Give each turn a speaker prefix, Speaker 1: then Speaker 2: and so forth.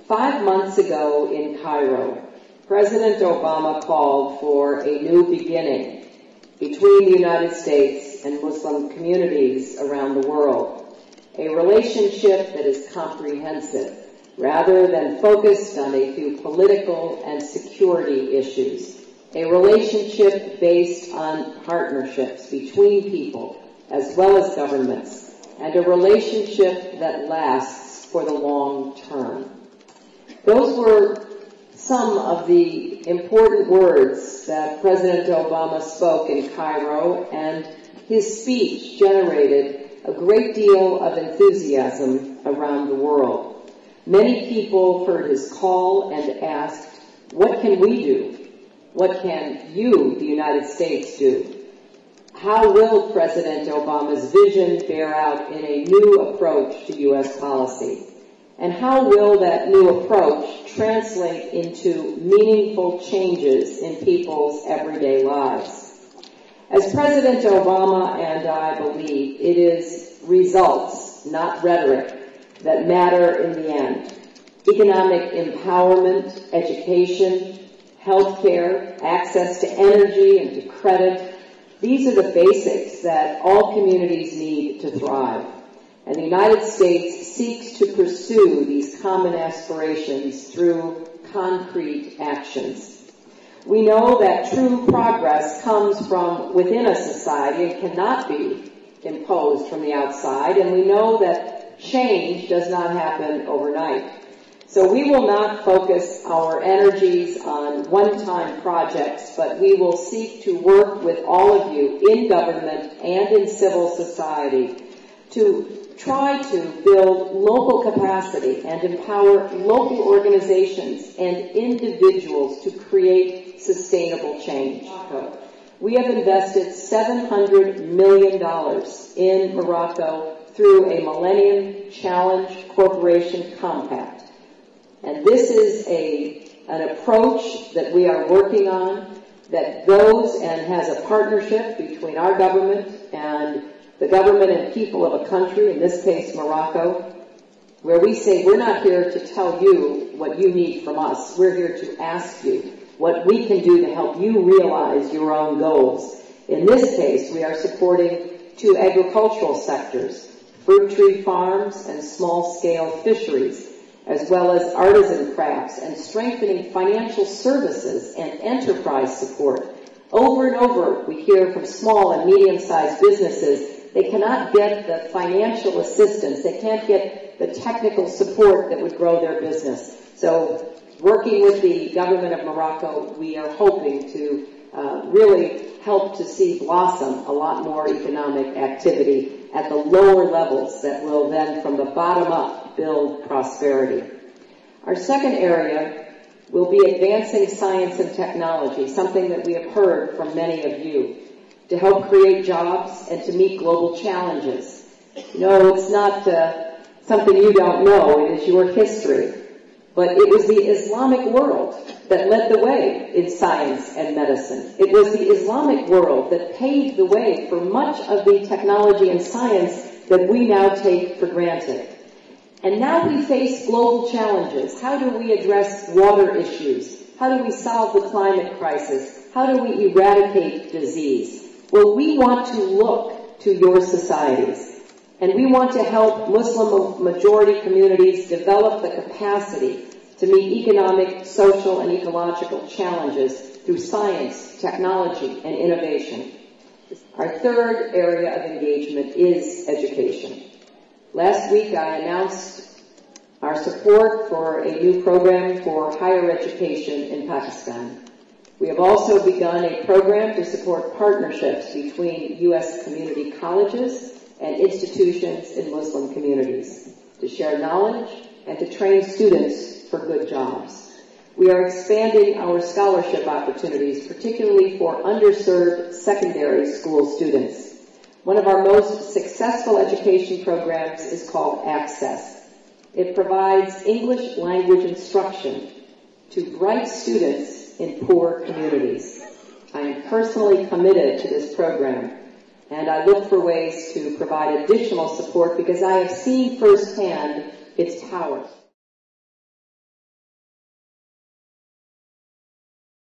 Speaker 1: 5 months ago in Cairo, President Obama called for a new beginning between the United States and Muslim communities around the world, a relationship that is comprehensive rather than focused on a few political and security issues, a relationship based on partnerships between people as well as governments, and a relationship that lasts for the long term. Those were some of the important words that President Obama spoke in Cairo, and his speech generated a great deal of enthusiasm around the world. Many people heard his call and asked, what can we do? What can you, the United States, do? How will President Obama's vision bear out in a new approach to U.S. policy? And how will that new approach translate into meaningful changes in people's everyday lives? As President Obama and I believe, it is results, not rhetoric, that matter in the end. Economic empowerment, education, healthcare, access to energy and to credit, these are the basics that all communities need to thrive. And the United States seeks to pursue these common aspirations through concrete actions. We know that true progress comes from within a society and cannot be imposed from the outside, and we know that change does not happen overnight. So we will not focus our energies on one-time projects, but we will seek to work with all of you in government and in civil society to try to build local capacity and empower local organizations and individuals to create sustainable change. We have invested $700 million in Morocco through a Millennium Challenge Corporation Compact. And this is an approach that we are working on that goes and has a partnership between our government and the government and people of a country, in this case Morocco, where we say we're not here to tell you what you need from us. We're here to ask you what we can do to help you realize your own goals. In this case, we are supporting 2 agricultural sectors, fruit tree farms and small-scale fisheries, as well as artisan crafts, and strengthening financial services and enterprise support. Over and over, we hear from small and medium-sized businesses they cannot get the financial assistance, they can't get the technical support that would grow their business. So working with the government of Morocco, we are hoping to really help to see blossom a lot more economic activity at the lower levels that will then, from the bottom up, build prosperity. Our second area will be advancing science and technology, something that we have heard from many of you, to help create jobs and to meet global challenges. No, it's not something you don't know, it is your history. But it was the Islamic world that led the way in science and medicine. It was the Islamic world that paved the way for much of the technology and science that we now take for granted. And now we face global challenges. How do we address water issues? How do we solve the climate crisis? How do we eradicate disease? Well, we want to look to your societies, and we want to help Muslim majority communities develop the capacity to meet economic, social, and ecological challenges through science, technology, and innovation. Our third area of engagement is education. Last week I announced our support for a new program for higher education in Pakistan. We have also begun a program to support partnerships between U.S. community colleges and institutions in Muslim communities to share knowledge and to train students for good jobs. We are expanding our scholarship opportunities, particularly for underserved secondary school students. One of our most successful education programs is called Access. It provides English language instruction to bright students in poor communities. I am personally committed to this program, and I look for ways to provide additional support because I have seen firsthand its power.